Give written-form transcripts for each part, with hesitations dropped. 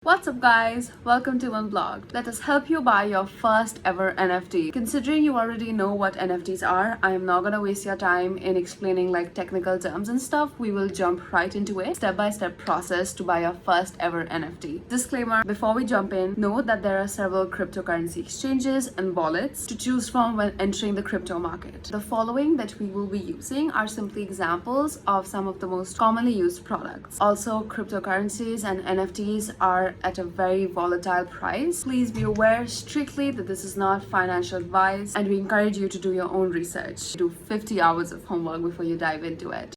What's up guys, welcome to Unblog. Let us help you buy your first ever NFT. Considering you already know what NFTs are, I am not gonna waste your time in explaining like technical terms and stuff. We will jump right into it, step-by-step process to buy your first ever NFT. Disclaimer, before we jump in, note that there are several cryptocurrency exchanges and wallets to choose from when entering the crypto market. The following that we will be using are simply examples of some of the most commonly used products. Also, cryptocurrencies and NFTs are at a very volatile price. Please be aware strictly that this is not financial advice and we encourage you to do your own research. Do 50 hours of homework before you dive into it.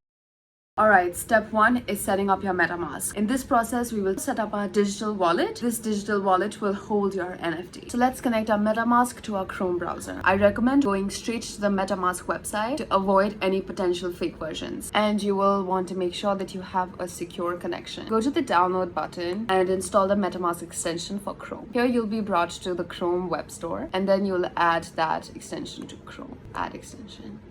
Alright, step 1 is setting up your Metamask. In this process, we will set up our digital wallet. This digital wallet will hold your NFT. So let's connect our Metamask to our Chrome browser. I recommend going straight to the Metamask website to avoid any potential fake versions. And you will want to make sure that you have a secure connection. Go to the download button and install the Metamask extension for Chrome. Here you'll be brought to the Chrome web store and then you'll add that extension to Chrome. Add extension.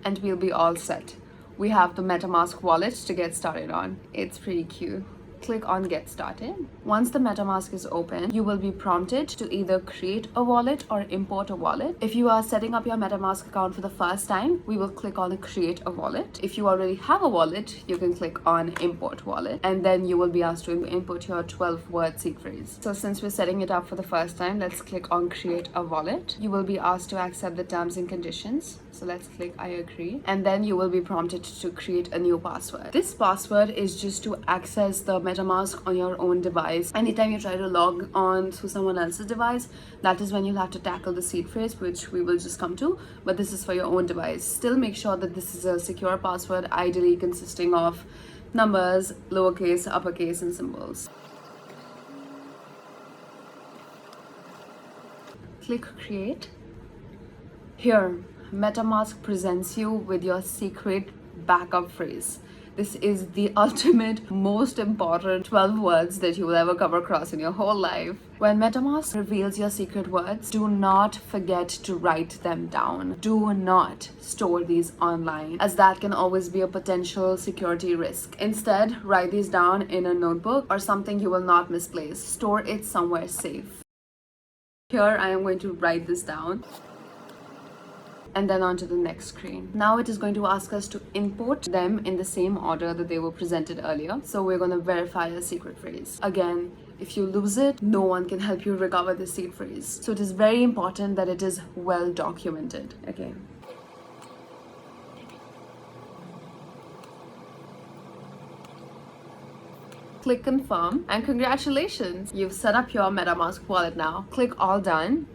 And we'll be all set. We have the MetaMask wallet to get started on. It's pretty cute. Click on Get Started. Once the MetaMask is open, you will be prompted to either create a wallet or import a wallet. If you are setting up your MetaMask account for the first time, we will click on Create a Wallet. If you already have a wallet, you can click on Import Wallet, and then you will be asked to input your 12-word seed phrase. So since we're setting it up for the first time, let's click on Create a Wallet. You will be asked to accept the terms and conditions. So let's click I agree. And then you will be prompted to create a new password. This password is just to access the MetaMask on your own device. Anytime you try to log on to someone else's device, that is when you'll have to tackle the seed phrase, which we will just come to, but this is for your own device. Still make sure that this is a secure password, ideally consisting of numbers, lowercase, uppercase, and symbols. Click Create. Here, MetaMask presents you with your secret backup phrase. This is the ultimate, most important 12 words that you will ever come across in your whole life. When MetaMask reveals your secret words, do not forget to write them down. Do not store these online, as that can always be a potential security risk. Instead, write these down in a notebook or something you will not misplace. Store it somewhere safe. Here, I am going to write this down. And then on to the next screen. Now it is going to ask us to import them in the same order that they were presented earlier. So we're going to verify a secret phrase. Again, if you lose it, no one can help you recover the seed phrase. So it is very important that it is well documented. Okay. Click confirm and congratulations! You've set up your MetaMask wallet now. Click all done.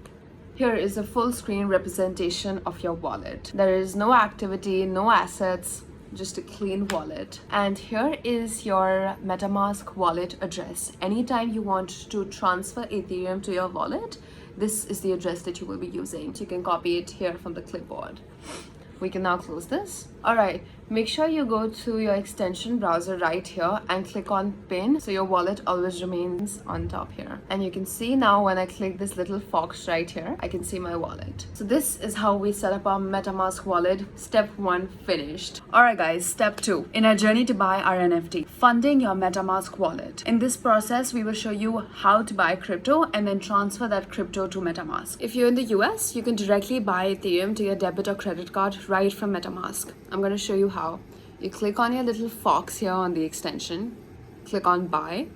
Here is a full screen representation of your wallet. There is no activity, no assets, just a clean wallet. And here is your MetaMask wallet address. Anytime you want to transfer Ethereum to your wallet, this is the address that you will be using. You can copy it here from the clipboard. We can now close this. Alright, make sure you go to your extension browser right here and click on pin so your wallet always remains on top here. And you can see now when I click this little fox right here, I can see my wallet. So this is how we set up our MetaMask wallet. Step 1 finished. Alright guys, step 2. In our journey to buy our NFT, funding your MetaMask wallet. In this process, we will show you how to buy crypto and then transfer that crypto to MetaMask. If you're in the US, you can directly buy Ethereum to your debit or credit card right from MetaMask. I'm going to show you how. You click on your little fox here on the extension, click on buy.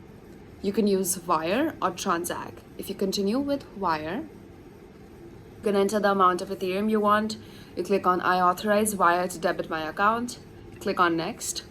You can use wire or transact. If you continue with wire, you can enter the amount of Ethereum you want. You click on I authorize wire to debit my account. Click on next.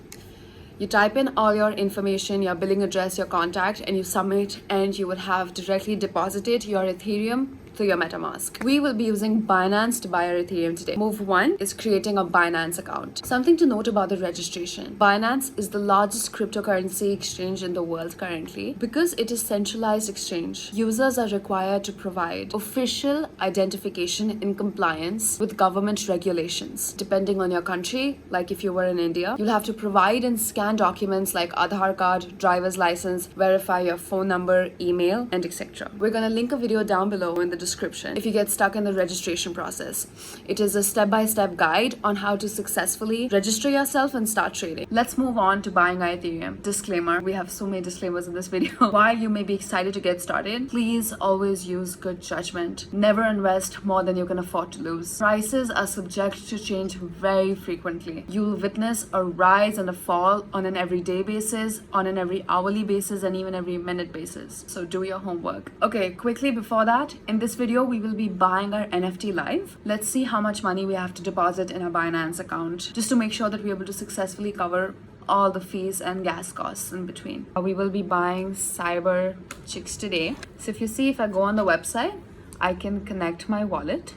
You type in all your information, your billing address, your contact, and you submit, and you will have directly deposited your Ethereum to your MetaMask. We will be using Binance to buy our Ethereum today. Move 1 is creating a Binance account. Something to note about the registration. Binance is the largest cryptocurrency exchange in the world currently. Because it is centralized exchange, users are required to provide official identification in compliance with government regulations. Depending on your country, like if you were in India, you'll have to provide and scan documents like Aadhaar card, driver's license, verify your phone number, email, and etc. We're gonna link a video down below in the description description if you get stuck in the registration process. It is a step-by-step guide on how to successfully register yourself and start trading. Let's move on to buying Ethereum. Disclaimer, we have so many disclaimers in this video. While you may be excited to get started, please always use good judgment. Never invest more than you can afford to lose. Prices are subject to change very frequently. You will witness a rise and a fall on an everyday basis, on an every hourly basis, and even every minute basis. So do your homework. Okay, quickly before that, in this video, we will be buying our NFT live. Let's see how much money we have to deposit in our Binance account just to make sure that we're able to successfully cover all the fees and gas costs in between. We will be buying Cyber Chicks today. So if you see, if I go on the website, I can connect my wallet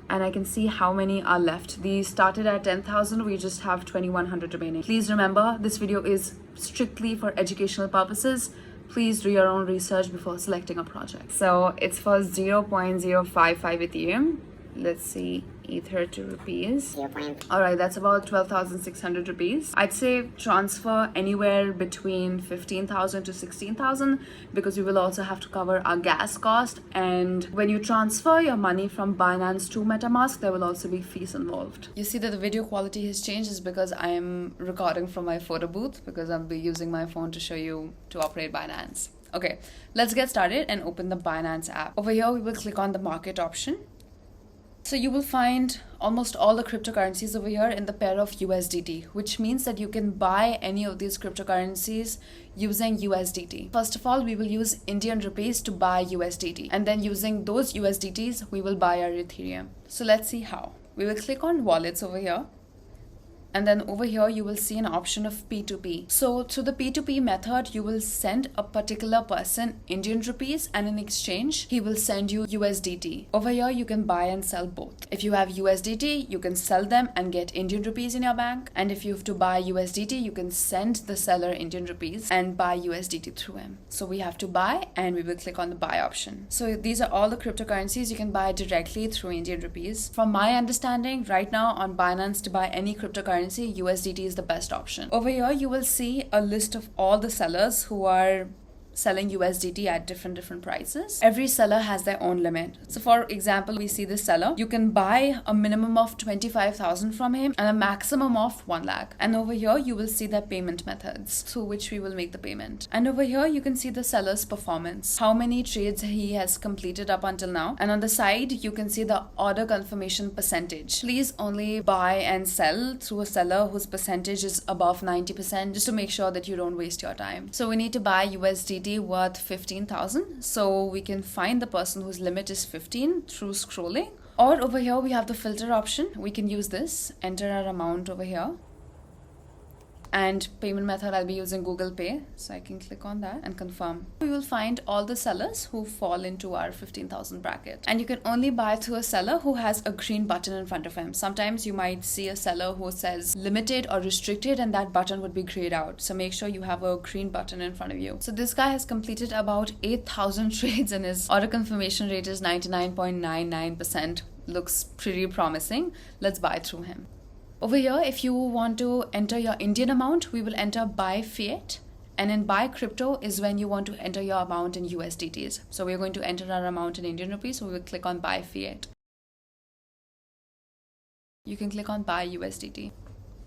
and I can see how many are left. These started at 10,000, we just have 2,100 remaining. Please remember, this video is strictly for educational purposes. Please do your own research before selecting a project. So it's for 0.055 Ethereum. Let's see, Ether to rupees. All right, that's about 12,600 rupees. I'd say transfer anywhere between 15,000 to 16,000 because we will also have to cover our gas cost. And when you transfer your money from Binance to Metamask, there will also be fees involved. You see that the video quality has changed is because I am recording from my photo booth because I'll be using my phone to show you to operate Binance. Okay, let's get started and open the Binance app. Over here, we will click on the market option. So you will find almost all the cryptocurrencies over here in the pair of USDT, which means that you can buy any of these cryptocurrencies using USDT. First of all, we will use Indian rupees to buy USDT, and then using those USDTs, we will buy our Ethereum. So let's see how. We will click on wallets over here. And then over here, you will see an option of P2P. So through the P2P method, you will send a particular person Indian rupees and in exchange, he will send you USDT. Over here, you can buy and sell both. If you have USDT, you can sell them and get Indian rupees in your bank. And if you have to buy USDT, you can send the seller Indian rupees and buy USDT through him. So we have to buy and we will click on the buy option. So these are all the cryptocurrencies you can buy directly through Indian rupees. From my understanding, right now on Binance to buy any cryptocurrency, USDT is the best option. Over here, you will see a list of all the sellers who are selling USDT at different prices. Every seller has their own limit. So for example, we see this seller, you can buy a minimum of 25,000 from him and a maximum of 1 lakh. And over here, you will see their payment methods through which we will make the payment. And over here, you can see the seller's performance, how many trades he has completed up until now. And on the side, you can see the order confirmation percentage. Please only buy and sell through a seller whose percentage is above 90% just to make sure that you don't waste your time. So we need to buy USDT worth 15,000. So we can find the person whose limit is 15 through scrolling. Or over here, we have the filter option. We can use this, enter our amount over here. And payment method, I'll be using Google Pay. So I can click on that and confirm. We will find all the sellers who fall into our 15,000 bracket. And you can only buy through a seller who has a green button in front of him. Sometimes you might see a seller who says limited or restricted and that button would be grayed out. So make sure you have a green button in front of you. So this guy has completed about 8,000 trades and his order confirmation rate is 99.99%. Looks pretty promising. Let's buy through him. Over here, if you want to enter your Indian amount, we will enter buy fiat. And in buy crypto is when you want to enter your amount in USDTs. So we're going to enter our amount in Indian rupees. So we will click on buy fiat. You can click on buy USDT.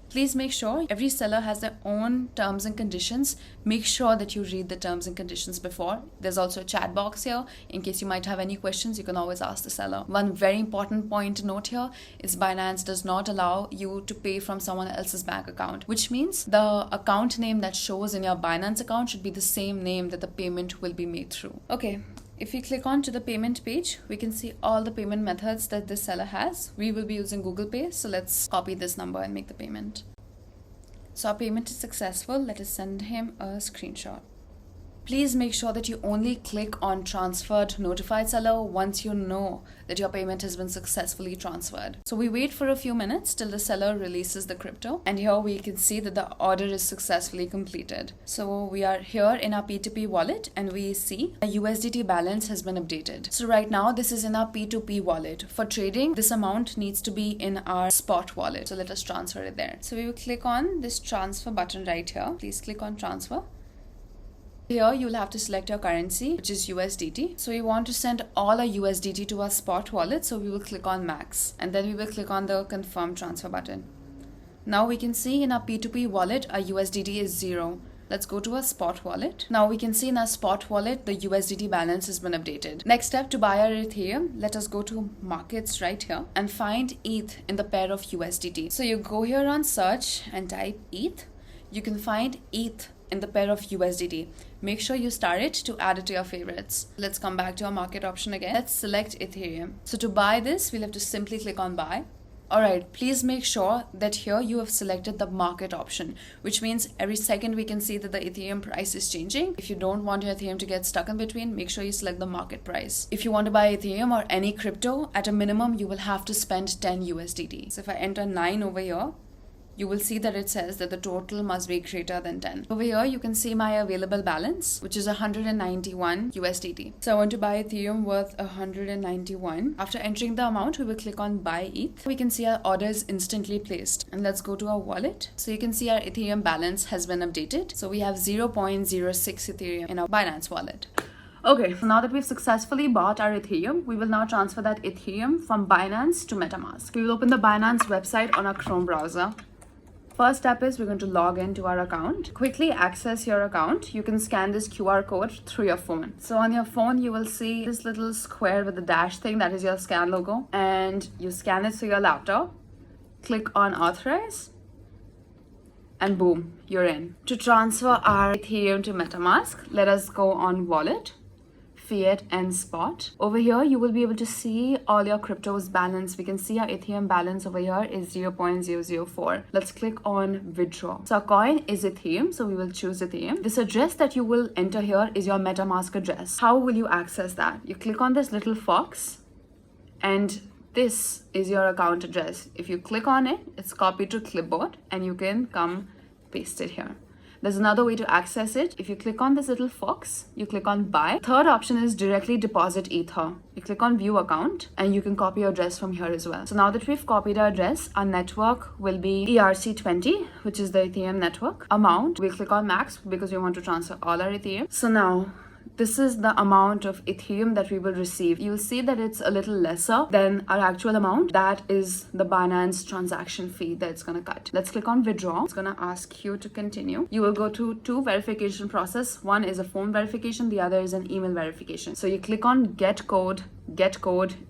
Please make sure every seller has their own terms and conditions. Make sure that you read the terms and conditions before. There's also a chat box here. In case you might have any questions, you can always ask the seller. One very important point to note here is Binance does not allow you to pay from someone else's bank account, which means the account name that shows in your Binance account should be the same name that the payment will be made through. Okay. If we click on to the payment page, we can see all the payment methods that this seller has. We will be using Google Pay. So let's copy this number and make the payment. So our payment is successful. Let us send him a screenshot. Please make sure that you only click on transfer to notified seller once you know that your payment has been successfully transferred. So we wait for a few minutes till the seller releases the crypto. And here we can see that the order is successfully completed. So we are here in our P2P wallet and we see a USDT balance has been updated. So right now this is in our P2P wallet. For trading, this amount needs to be in our spot wallet. So let us transfer it there. So we will click on this transfer button right here. Please click on transfer. Here you'll have to select your currency, which is USDT. So we want to send all our USDT to our spot wallet. So we will click on max and then we will click on the confirm transfer button. Now we can see in our P2P wallet, our USDT is 0. Let's go to our spot wallet. Now we can see in our spot wallet, the USDT balance has been updated. Next step, to buy our Ethereum, let us go to markets right here and find ETH in the pair of USDT. So you go here on search and type ETH. You can find ETH in the pair of USDT. Make sure you star it to add it to your favorites. Let's come back to our market option again. Let's select Ethereum. So to buy this, we'll have to simply click on buy. Alright, please make sure that here you have selected the market option, which means every second we can see that the Ethereum price is changing. If you don't want your Ethereum to get stuck in between, make sure you select the market price. If you want to buy Ethereum or any crypto, at a minimum, you will have to spend 10 USDT. So if I enter 9 over here, you will see that it says that the total must be greater than 10. Over here, you can see my available balance, which is 191 USDT. So I want to buy Ethereum worth 191. After entering the amount, we will click on buy ETH. We can see our order is instantly placed. And let's go to our wallet. So you can see our Ethereum balance has been updated. So we have 0.06 Ethereum in our Binance wallet. Okay, so now that we've successfully bought our Ethereum, we will now transfer that Ethereum from Binance to Metamask. We will open the Binance website on our Chrome browser. First step is we're going to log into our account. Quickly access your account. You can scan this QR code through your phone. So on your phone, you will see this little square with the dash thing. That is your scan logo. And you scan it through your laptop. Click on authorize. And boom, you're in. To transfer our Ethereum to Metamask, let us go on wallet, fiat and spot. Over here, you will be able to see all your cryptos balance. We can see our Ethereum balance over here is 0.004. Let's click on withdraw. So our coin is Ethereum, so we will choose Ethereum. This address that you will enter here is your Metamask address. How will you access that? You click on this little fox and this is your account address. If you click on it, it's copied to clipboard and you can come paste it here. There's another way to access it. If you click on this little fox, you click on buy. Third option is directly deposit Ether. You click on view account and you can copy your address from here as well. So now that we've copied our address, our network will be ERC20, which is the Ethereum network. Amount, we'll click on max because we want to transfer all our Ethereum. So now, this is the amount of Ethereum that we will receive. You'll see that it's a little lesser than our actual amount. That is the Binance transaction fee that it's going to cut. Let's click on withdraw. It's going to ask you to continue. You will go to two verification process. One is a phone verification. The other is an email verification. So you click on get code,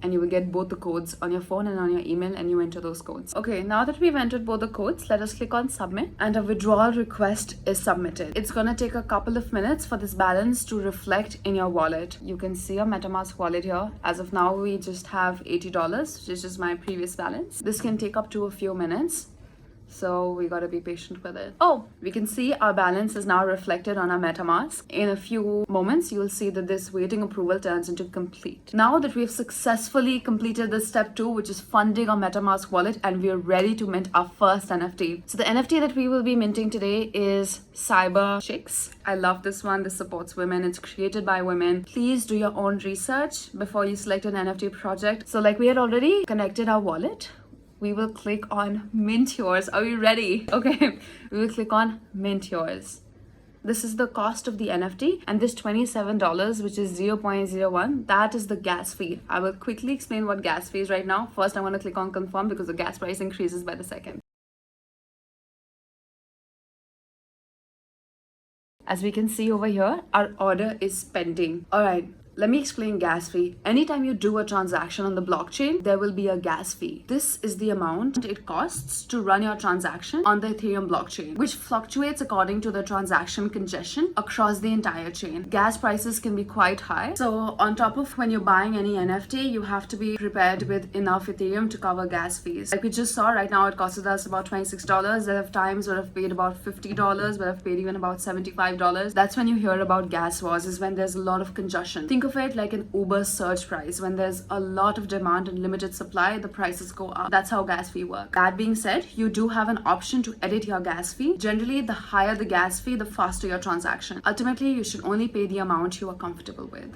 and you will get both the codes on your phone and on your email and you enter those codes. Okay, now that we've entered both the codes, let us click on submit and a withdrawal request is submitted. It's gonna take a couple of minutes for this balance to reflect in your wallet. You can see your Metamask wallet here. As of now, we just have $80, which is just my previous balance. This can take up to a few minutes. So we gotta be patient with it. Oh, we can see our balance is now reflected on our Metamask. In a few moments, you'll see that this waiting approval turns into complete. Now that we've successfully completed this step 2, which is funding our Metamask wallet, and we're ready to mint our first NFT. So the NFT that we will be minting today is Cyber Chicks. I love this one. This supports women. It's created by women. Please do your own research before you select an NFT project. So like we had already connected our wallet, we will click on mint yours. Are we ready? Okay, we will click on mint yours. This is the cost of the NFT, and this $27, which is 0.01, that is the gas fee. I will quickly explain what gas fee is right now. First, I want to click on confirm because the gas price increases by the second. As we can see over here, our order is pending. All right. Let me explain gas fee. Anytime you do a transaction on the blockchain, there will be a gas fee. This is the amount it costs to run your transaction on the Ethereum blockchain, which fluctuates according to the transaction congestion across the entire chain. Gas prices can be quite high. So on top of when you're buying any NFT, you have to be prepared with enough Ethereum to cover gas fees. Like we just saw right now, it costed us about $26. There have times where I've paid about $50, where I've paid even about $75. That's when you hear about gas wars, is when there's a lot of congestion. Think of it like an Uber surge price. When there's a lot of demand and limited supply, the prices go up. That's how gas fee works. That being said, you do have an option to edit your gas fee. Generally, the higher the gas fee, the faster your transaction. Ultimately, you should only pay the amount you are comfortable with.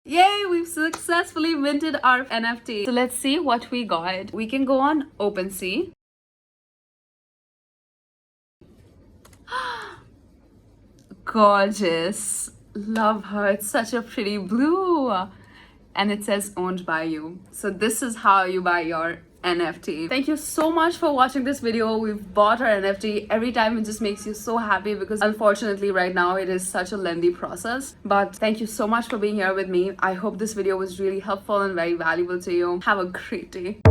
Yay, we've successfully minted our NFT. So let's see what we got. We can go on OpenSea. gorgeous. Love her. It's such a pretty blue. And it says owned by you. So this is how you buy your NFT. Thank you so much for watching this video. We've bought our NFT. Every time it just makes you so happy because unfortunately right now it is such a lengthy process. But thank you so much for being here with me. I hope this video was really helpful and very valuable to you. Have a great day.